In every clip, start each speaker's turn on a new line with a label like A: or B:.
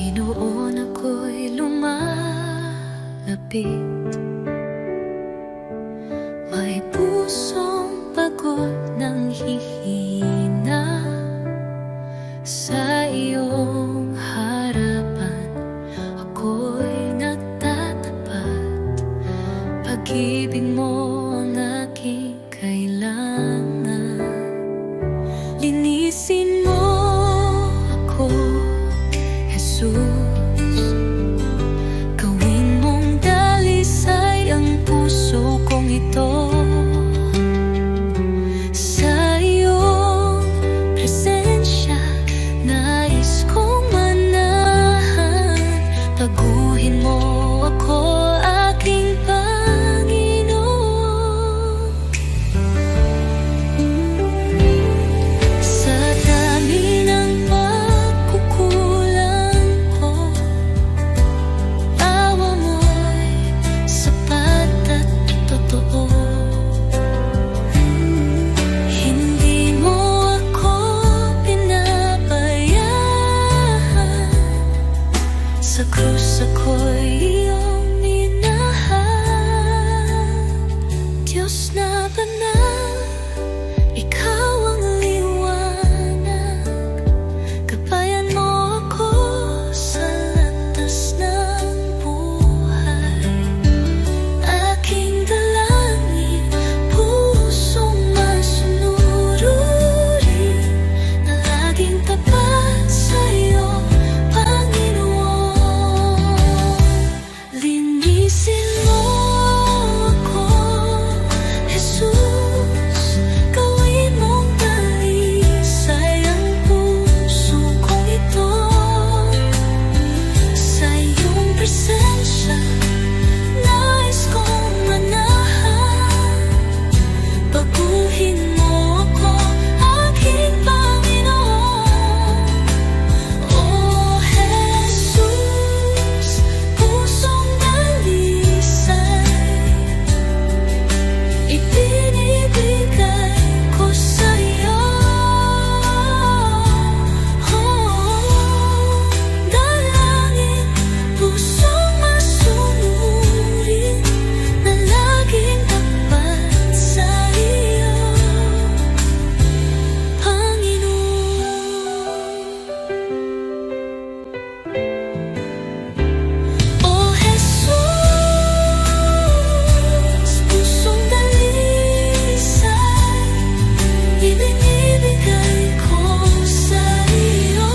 A: Panginoon, ako'y lumalapit. May pusong pagod ng hihina sa iyong harapan. Ako'y nagtatapat, pag-ibig mo ang aking kailangan. Linisin mo ako, Jesus. Gawin mong dalisay ang puso kong ito. Sa iyong presensya, nais kong manahan. Baguhin mo ako, aking Panginoon. Sa dami ng pagkukulang ko, awa mo'y sapat at totoo. Hindi mo ako pinabayaan. Sa krus ako'y iyong minahal. Diyos na banal, ikaw ang liwanag. Gabayan mo ako sa landas ng buhay. Aking dalangin, pusong masunurin, na laging tapat sa'yo, Panginoon. Linisin mo ako, Jesus. Gawin mong dalisay ang puso kong ito. Sa iyong presensya, nais kong manahan. Baguhin mo ako, aking Panginoon. Oh Jesus, pusong dalisay, ibinibigay ko sa'yo. Dalangin, pusong masunurin, na laging tapat sa iyo, Panginoon. Oh Jesus, pusong dalisay, ibinibigay ko sa iyo.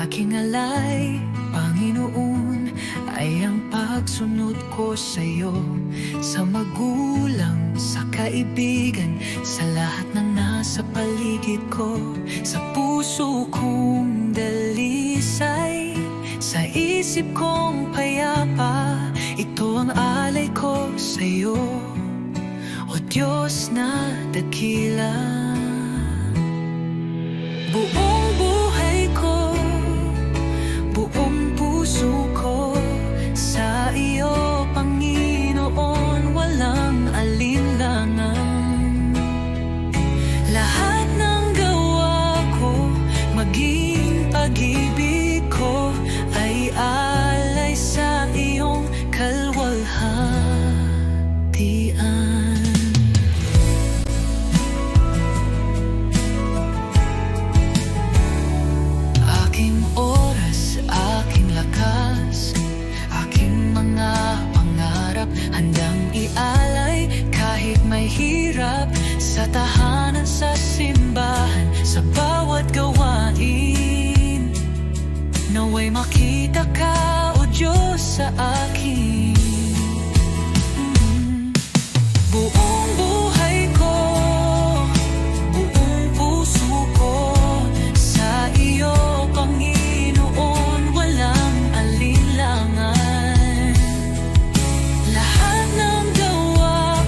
A: Aking alay, Panginoon, ay ang pagsunod ko sa'yo. Sa magulang, sa kaibigan, sa lahat ng nasa paligid ko. Sa puso kong dalisay, sa isip kong payapa, ito ang alay ko sa'yo, O Diyos na dakila. Buong buhay ko, buong puso ko, sa iyo, Panginoon, walang alinlangan. Lahat ng gawa ko, maging pag-ibig ko, ay alay sa iyong kalwalhatian. Aking oras, aking lakas, aking mga pangarap, handang ialay kahit may hirap. Sa tahanan, sa simbahan, sa bawat gawain, naway makita ka, O Diyos, sa akin. Buong buhay ko, buong puso ko, sa iyo, Panginoon, walang alinlangan. Lahat ng gawa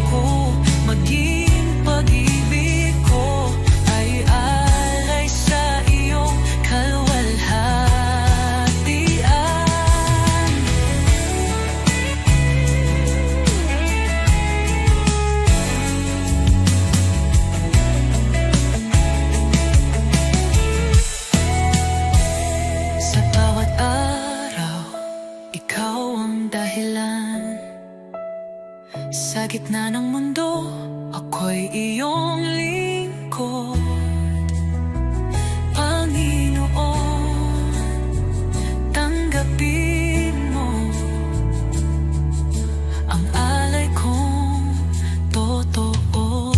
A: gitna ng mundo, ako'y iyong lingkod. Panginoon, tanggapin mo ang alay kong totoo.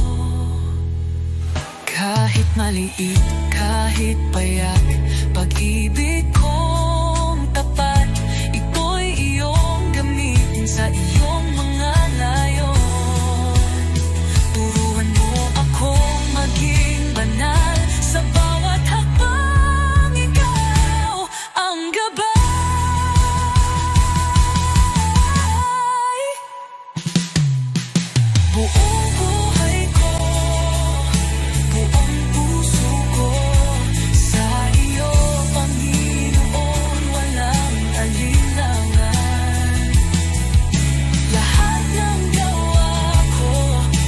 A: Kahit maliit, kahit payak, pag-ibig kong tapat, ito'y iyong gamitin sa iyong mga layon. Turuan mo akong maging banal, sa bawat hakbang ikaw ang gabay. Buong buhay ko, buong puso ko, sa iyo, Panginoon, walang alinlangan. Lahat ng gawa ko,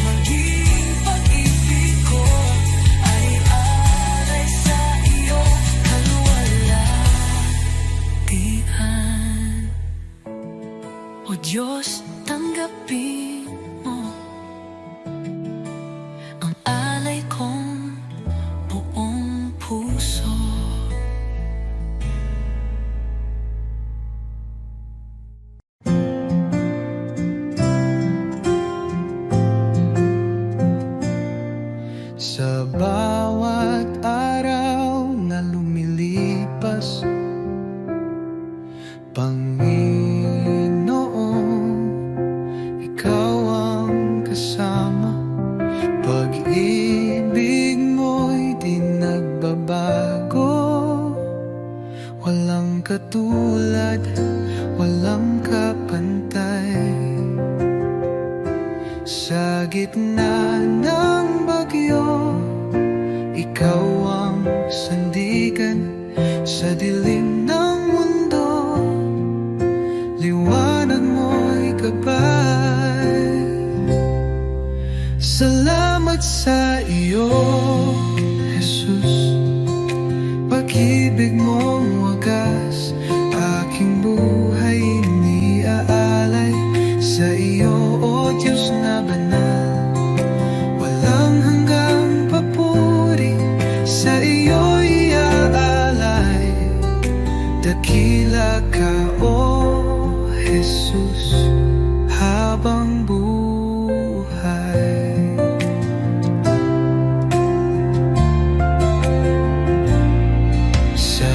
A: maging pag-ibig ko, ay alay sa iyo, kaluwalhatian. O Diyos, tanggapin mo ang alay kong buong puso.
B: Sa bawat araw na lumilipas, Panginoon, ikaw ang kasama. Pag-ibig mo'y di nagbabago, walang katulad, walang kapantay. Sa gitna ng bagyo, ikaw ang sandigan. Sa dilim ng mundo, liwanag mo'y gabay. Salamat sa iyo, Jesus, pag-ibig mong wagas, aking buhay iniaalay sa iyo, O Diyos na banal. Walang hanggang papuri, sa iyo iaalay. Dakila ka, O Jesus, habang buhay. Sa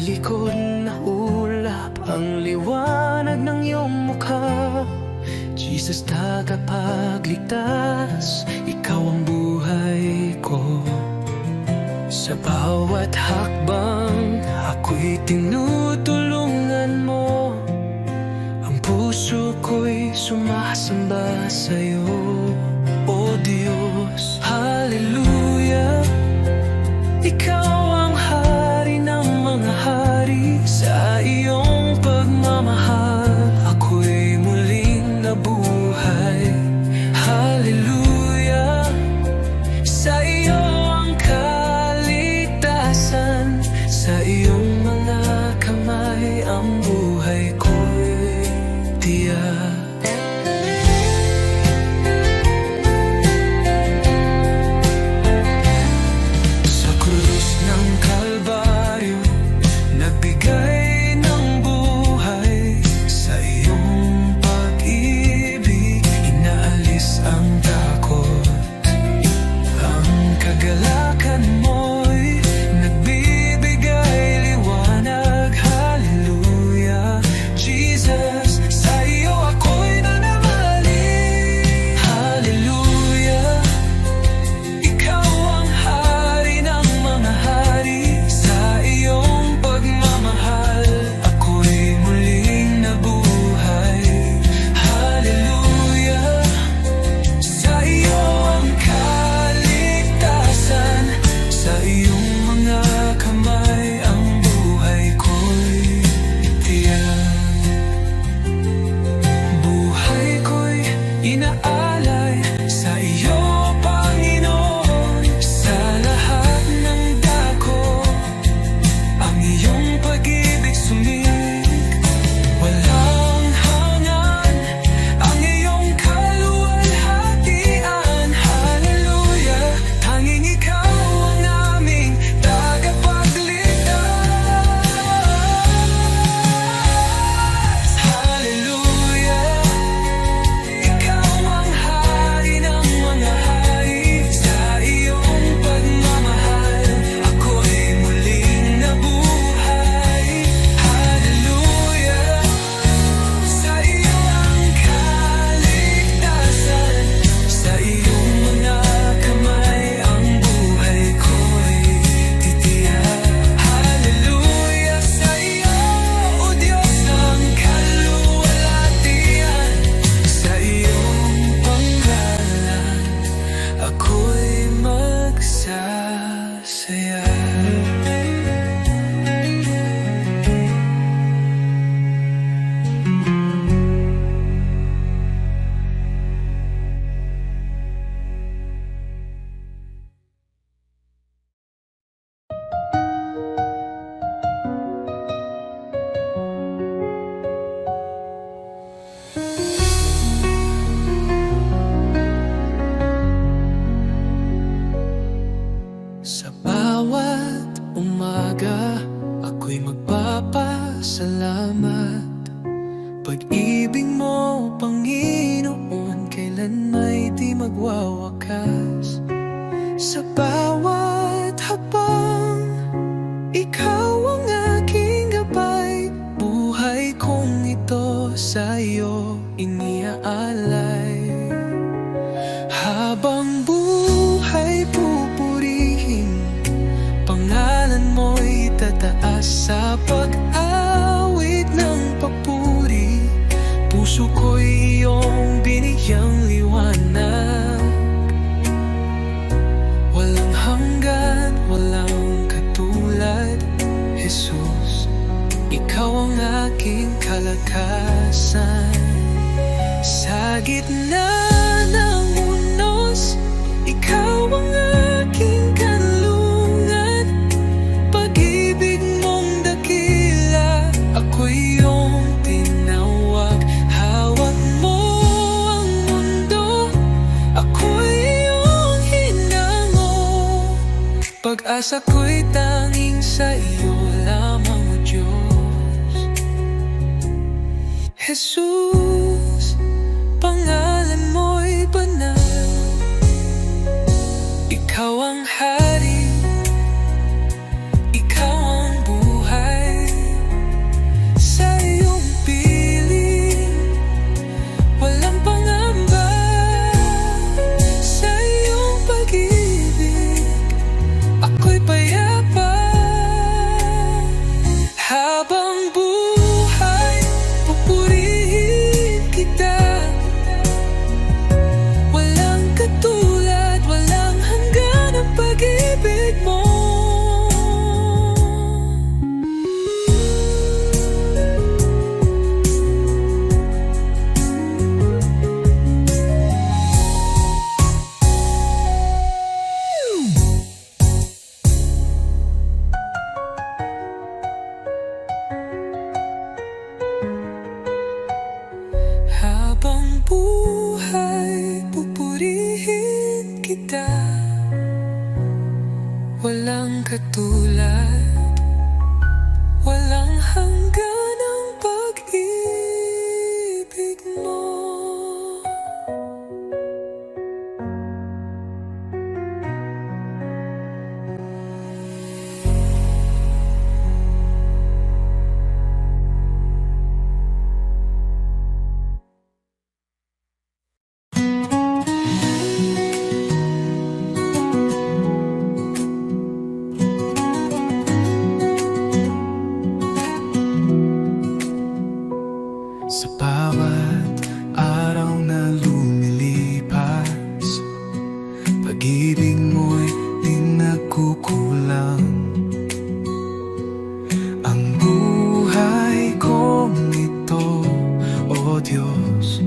C: likod na ulap ang liwanag ng iyong mukha. Jesus, tagapagligtas, ikaw ang buhay ko. Sa bawat hakbang, ako'y tinutulungan mo. Ang puso ko'y sumasamba sa'yo, O Diyos. Hallelujah, ikaw ang hari ng mga hari. Sa iyong pagmamahal, ako'y muling nabuhay. Hallelujah, sa iyo ang kaligtasan. Sa iyong mga kamay ang buhay ko'y tiyak. Sa krus ng Kalbaryo, nagbigay ng buhay. Sa iyong pag-ibig, inaalis ang takot. Ang kagalakan mo'y nagbibigay liwanag. Hallelujah, Jesus, sa iyo ako'y nananalig. Hallelujah, ikaw ang hari ng mga hari. Sa iyong pagmamahal, ako'y muling nabuhay. Hallelujah, sa iyo ang kaligtasan. Sa iyong mga kamay ang buhay ko'y tiyak. Buhay ko'y inaalay sa iyo, Panginoon. Sa lahat ng dako, ang iyong pag-ibig sumig. Walang hangan ang iyong kaluwalhatian. Hallelujah, tanging ikaw ang aming tagapagligtas. Hallelujah, ikaw ang hari ng mga hari. Sa iyong pagmamahal, ako'y muling nabuhay. Hallelujah, sa iyo ang kaligtasan. Sa iyong mga kamay ang buhay ko'y titiyak. Hallelujah, sa iyo, O Diyos ng kaluwalhatian. Sa iyong panggalan, ako'y magsasaya. Sa bawat umaga, ako'y magpapasalamat. Pag-ibig mo, Panginoon, kailan may di magwawakas. Sa bawat habang, ikaw ang aking gabay. Buhay kong ito sa iyo iniaalay. Habang buhay pupurihin, pangalan mo'y tataas. Sa pag-awit ng papuri, puso ko'y iyong binigyang liwanag. Walang hanggan, walang katulad, Jesus. Ikaw ang aking kalakasan. Sa gitna ng unos, ikaw ang aking kanlungan. Pag-ibig mong dakila, ako'y iyong tinawag. Hawak mo ang mundo, ako'y iyong hinango. Pag-asa ko'y tanging sa iyo lamang, O Diyos. Jesus, pangalan mo'y banal. Ikaw ang hari, ikaw ang buhay.
A: mo. Habang buhay, pupurihin kita. Walang katulad, walang hanggan ang pag-ibig mo.
B: Sa bawat araw na lumilipas, pag-ibig mo'y di nagkukulang. Ang buhay kong ito, O Diyos,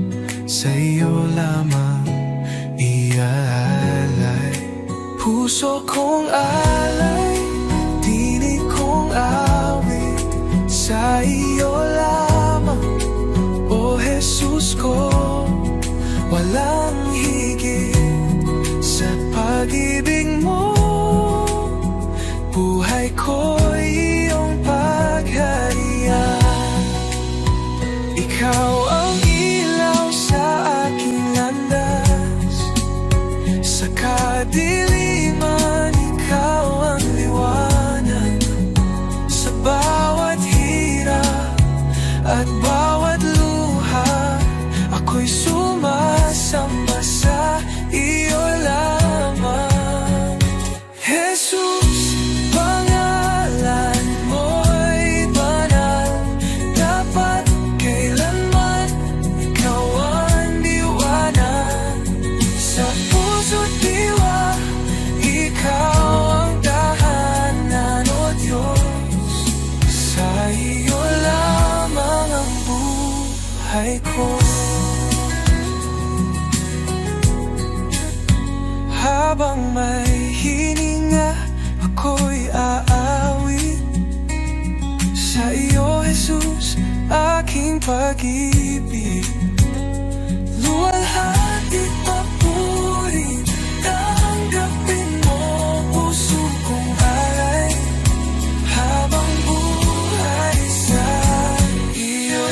B: sa iyo lamang iaalay. Puso kong alay, tinig kong awit, sa iyo lamang, O Jesus ko. Walang higit sa pag-ibig mo, buhay ko'y iyong pagharian. Ikaw ang ilaw sa aking landas, sa kadiliman ikaw ang liwanag. Sa bawat hirap at bawat luha, ako'y sumasamba sa iyo lamang. Jesus, pangalan mo'y banal, dapat kailanman ikaw ang liwanag. Sa puso't diwa, ikaw ang tahanan, O Diyos. Sa iyo lamang ang buhay ko. Habang may hininga, ako'y aawit sa iyo, Jesus, aking pag-ibig. Luwalhati papurin, tanggapin mo, puso kong alay, habang buhay sa iyo.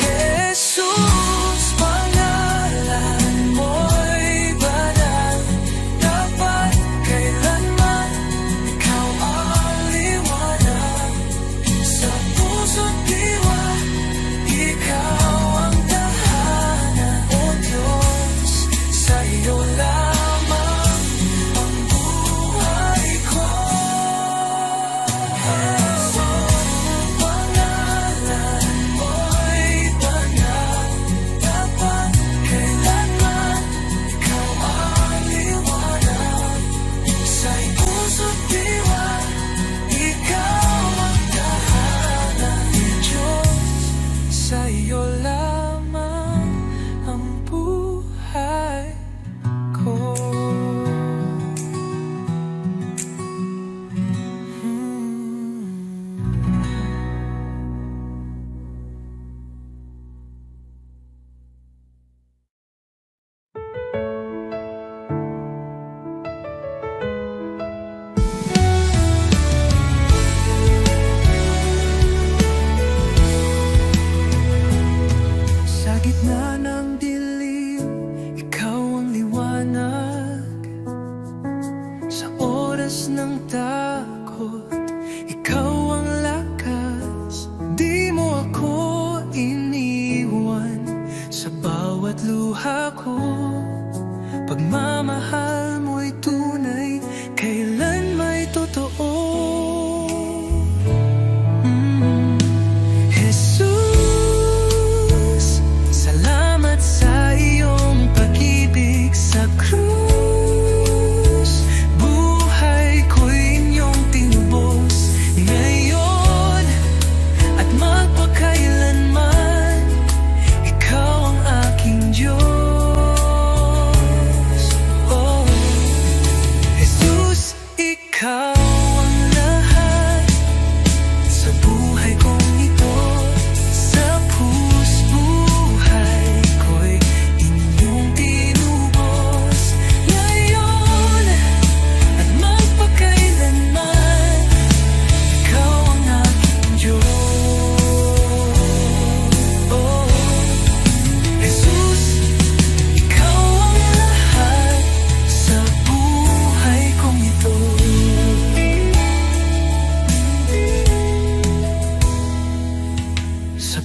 B: Jesus, pangalan mo'y banal,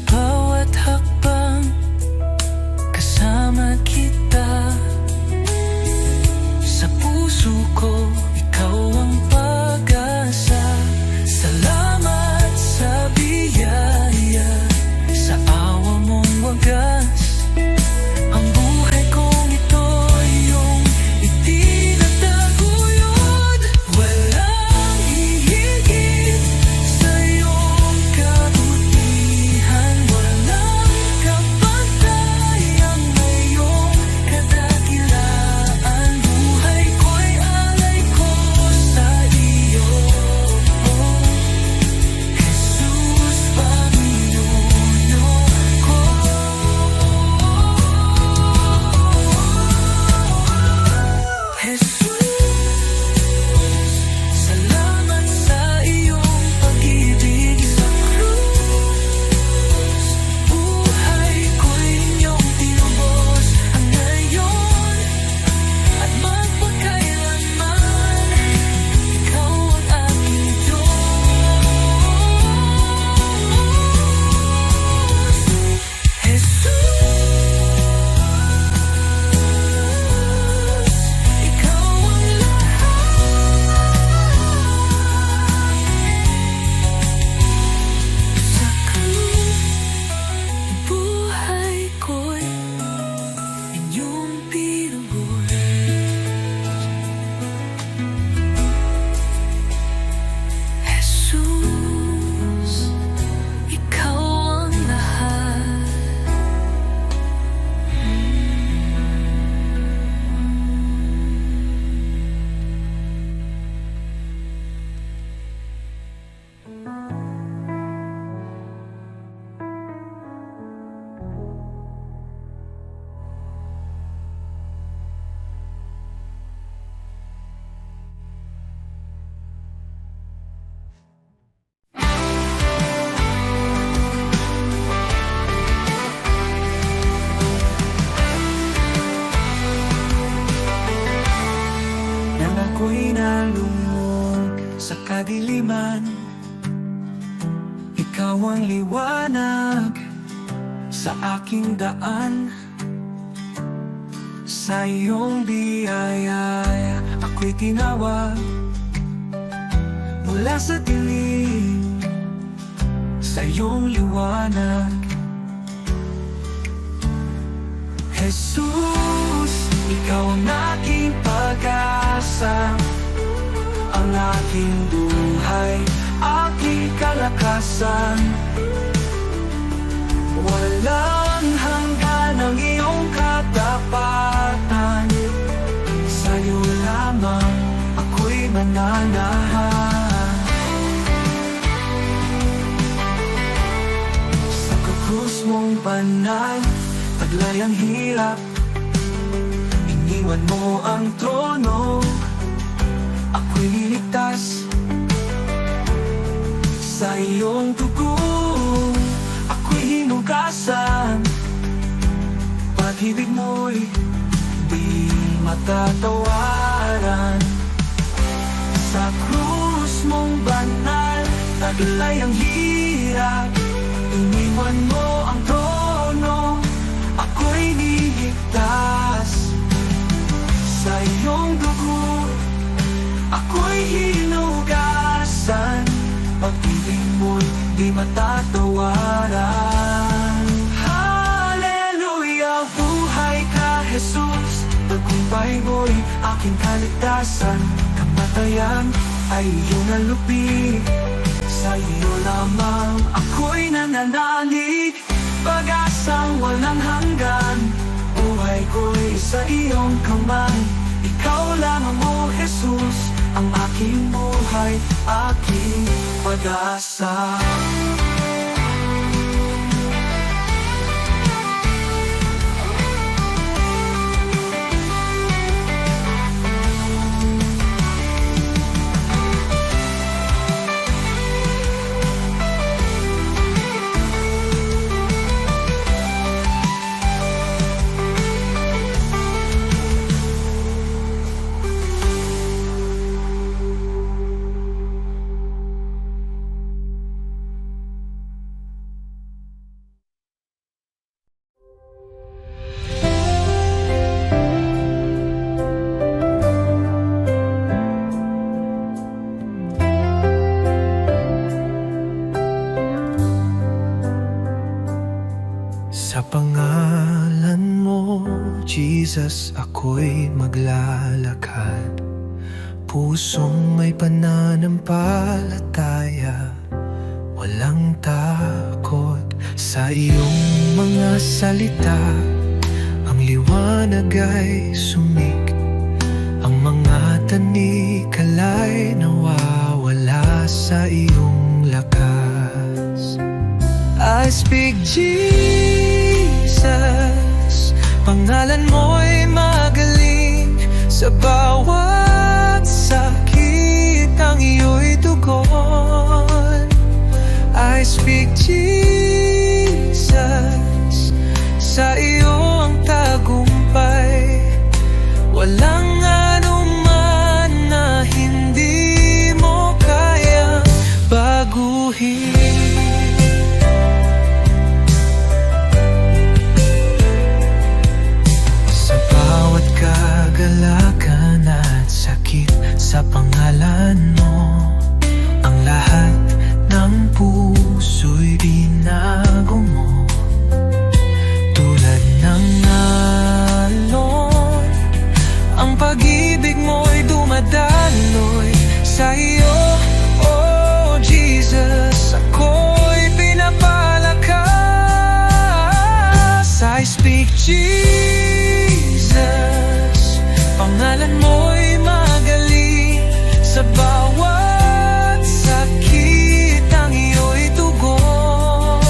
A: bawat hakbang kasama kita. Sa puso ko, ikaw ang pag-asa. Salamat sa biyaya, sa awa mong wagas. Ang buhay kong ito iyong itinataguyod. Walang hihigit sa iyong kabutihan. Walang kapantay ang iyong kadakilaan. Buhay ko'y alay ko sa iyo, Jesus, Panginoon ko. Jesus, salamat sa iyong pag-ibig sa krus. Buhay ko'y inyong tinubos ang ngayon at magpakailanman. Ikaw ang aking Diyos, Jesus. Ikaw ang lahat. Sa krus, buhay ko'y inyong pinubos. Jesus, ikaw ang lahat.
B: Nang ako'y nalungkot sa kadiliman, ikaw ang liwanag sa aking daan. Sa iyong biyaya ako'y tinawag mula sa dilim, sa iyong liwanag. Jesus, ikaw ang aking pag-asa, ang aking buhay, aking kalakasan. Walang hanggan ang iyong katapatan. Sa'yo lamang ako'y mananahan. Sa krus mong banal, taglay ang hirap. Iniwan mo ang trono, ako'y liligtas. Sa iyong dugo, ako'y hinugasan. Pag-ibig mo'y di matatawaran. Sa krus mong banal, taglay ang hirap. Iniwan mo ang trono, ako'y niligtas. Sa iyong dugo, ako'y hinugasan. Pag-ibig mo'y di matatawaran. Hallelujah, buhay ka, Jesus. Tagumpay mo'y aking kaligtasan. Kamatayan ay iyong nalupi. Sa iyo lamang ako'y nananalig. Pag-asang walang hanggan, buhay ko'y sa iyong kamay. Ikaw lamang, O Jesus, ang aking buhay, aking pag-asa.
C: Sa pangalan mo, Jesus, ako'y maglalakad. Pusong may pananampalataya, walang takot sa iyong mga salita. Ang liwanag ay sumik, ang mga tanikala'y nawawala sa iyong lakas. I speak Jesus, pangalan mo'y magaling. Sa bawat sakit ang iyo'y tugon. I speak Jesus, sa iyo ang tagumpay. Walang anuman na hindi mo kayang baguhin. Kagalakan at sakit sa pangalan mo, ang lahat ng puso'y binago mo. Tulad ng alon, ang pag-ibig mo'y dumadaloy sa iyo. Oh Jesus, ako'y pinapalakas. I speak Jesus, pangalan mo'y magaling. Sa bawat sakit ang iyo'y tugon.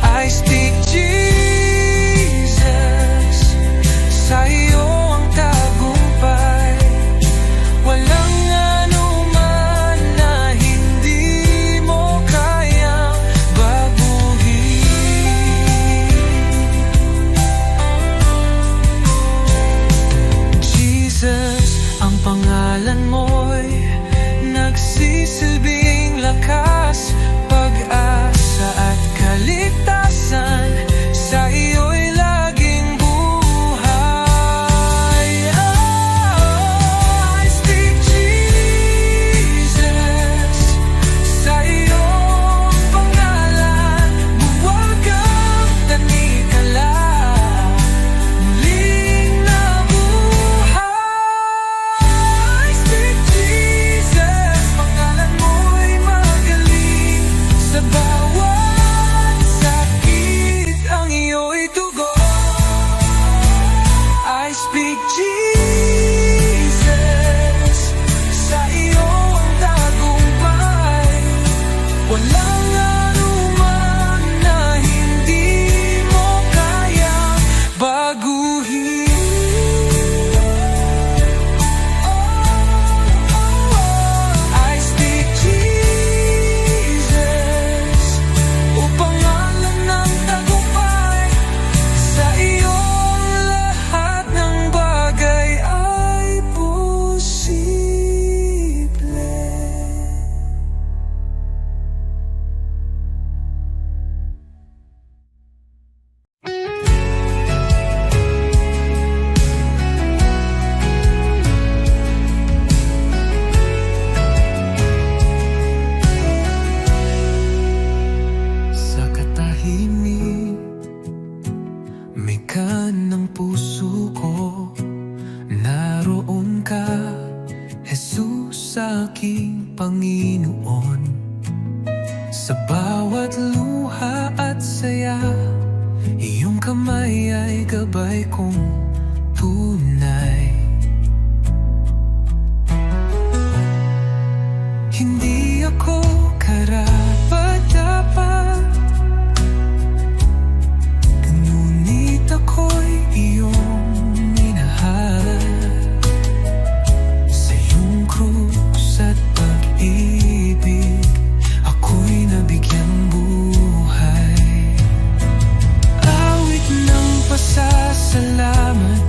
C: I speak Jesus, sa iyo ang tagumpay. Walang anuman na hindi mo kayang baguhin. Jesus, ang pangalan mo'y nagsisilbing lakas, pag-asa at kaligtasan. Sa iyo'y laging buhay. I speak Jesus, sa iyong pangalan buwag ang tanikala, muling nabuhay. I speak Jesus, pangalan mo'y magaling. Sa bawat sakit ang iyo'y tugon. I speak Jesus, sa iyong tagumpay. Walang anuman na hindi mo kayang baguhin. I speak Jesus, o pangalan ng tagumpay. Sa iyong lahat ng bagay ay posible. Sa katahimik, may kanang puso ko. Naroon ka, Jesus, aking Panginoon. Sa bawat luha at saya, iyong kamay ay gabay kong tunay. Hindi ako karapat-dapat, ngunit ako'y iyong minahal. Sa iyong krus at pag-ibig, ako'y nabigyang buhay. Awit ng pasasalamat,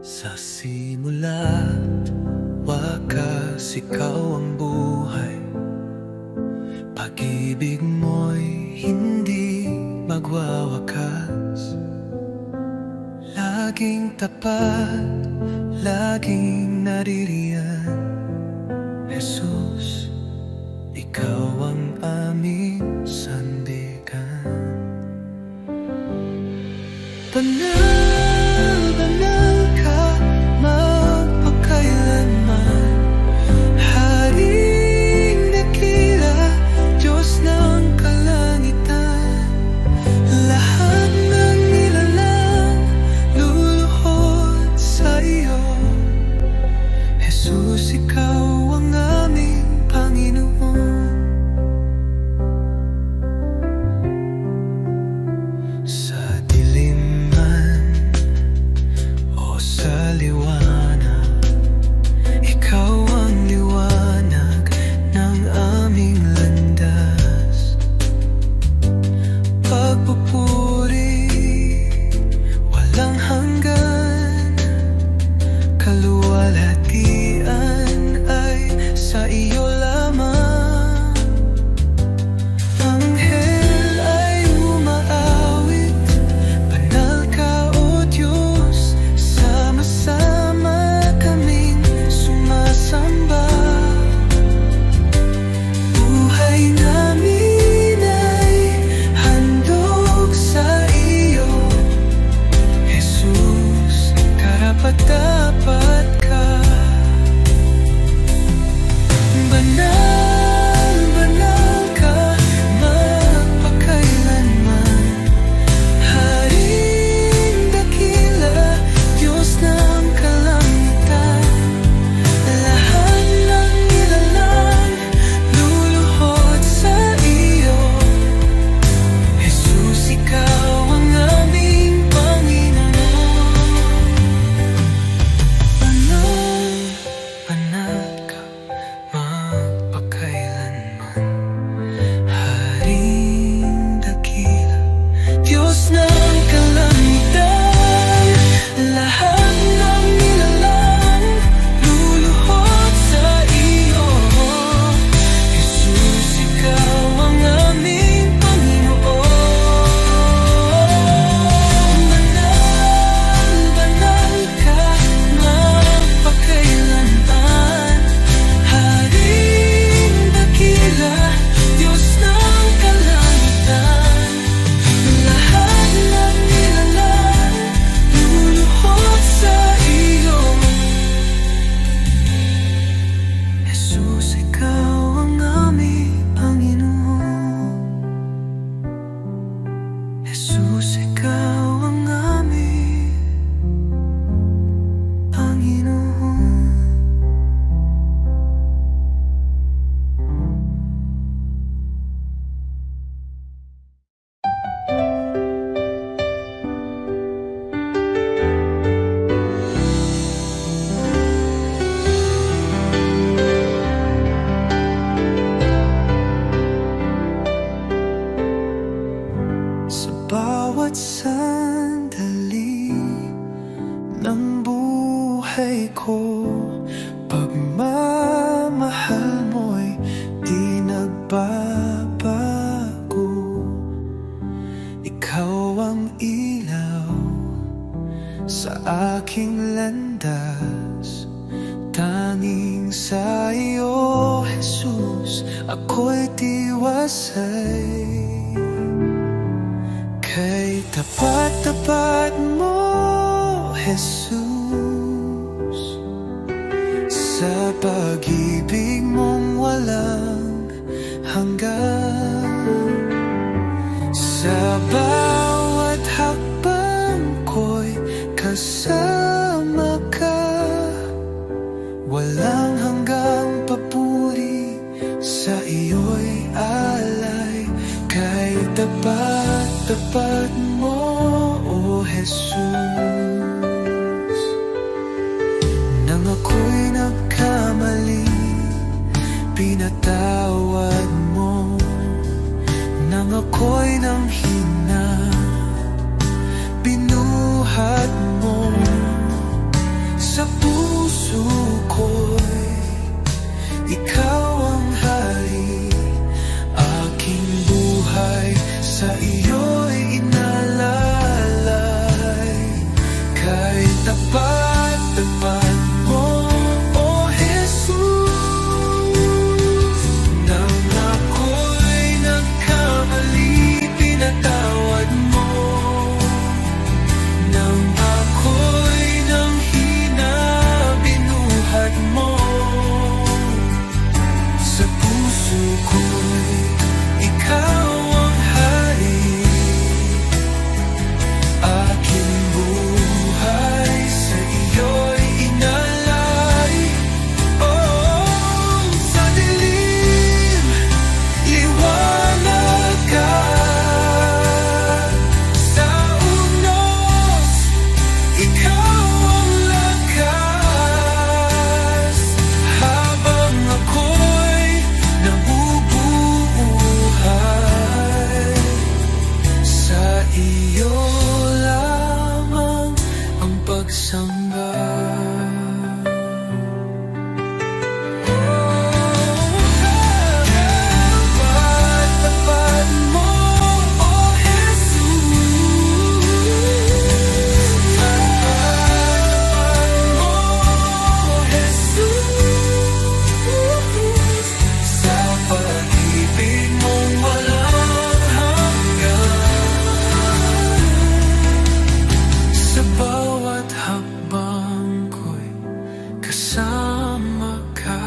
C: Sa simula, wakas ikaw ang buhay. Pag-ibig mo'y hindi magwawakas. Laging tapat, laging naririyan. Jesus, ikaw ang aming sandigan. Banal, banal ka, magpakailanman. Haring dakila, Diyos ng kalangitan. Lahat ng nilalang luluhod sa iyo. Jesus, ikaw ang aming Panginoon. Sa dilim man o sa liwanag, ikaw ang liwanag ng aming landas. Pagpupuri, walang hanggan, kaluwalhatian ay sa iyo lamang. Anghel ay umaawit, banal ka o Diyos, sama-sama kaming sumasamba. Buhay namin ay handog sa iyo, Jesus, karapat-dapat ka. Banal, banal ka, magpakailanman. Haring dakila, Diyos ng kalangitan. Lahat ng nilalang luluhod sa iyo. Jesus, ikaw ang aming Panginoon. Banal, banal ka, magpakailanman. Haring dakila, Diyos ng kalangitan. Lahat ng nilalang luluhod sa iyo. Jesus, ikaw ang aming Panginoon. Banal, banal ka, magpakailanman. Haring dakila, Diyos ng kalangitan. Lahat ng nilalang luluhod sa iyo. Jesus, ikaw ang aming Panginoon. Jesus, ikaw ang aming Panginoon. Sa bawat sandali ng buhay ko, pagmamahal mo'y di nagbabago. Ikaw ang ilaw sa aking landas. Tanging sa iyo, Jesus, ako'y tiwasay. Kay tapat-tapat mo, Jesus, sa pag-ibig mong walang hanggan. Sa bawat hakbang ko'y kasama ka, walang hanggan. tapat mo, O Jesus. Nang ako'y nagkamali, pinatawad mo. Nang ako'y nanghina, binuhat mo. Sa puso ko'y ikaw ang hari, aking buhay sa iyo'y inalalay. Kay tapat mo, O Jesus. Nang ako'y nagkamali, pinatawad mo. Nang ako'y nanghina, binuhat mo. Sa puso ko'y ikaw ang hari, aking buhay sa iyo'y inalay. Oh, sa dilim, liwanag ka. Sa unos, ikaw ang lakas. Habang ako'y nabubuhay, sa iyo lamang ang pagsamba. Tapat mo, O Jesus. Tapat mo, O Jesus. Sa pag-ibig mong walang hanggan, sa bawat hakbang ko'y kasama ka.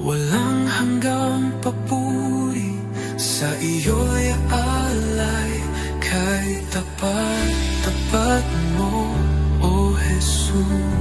C: Walang hanggang papuri, sa iyo'y alay. Kay tapat mo, O Jesus.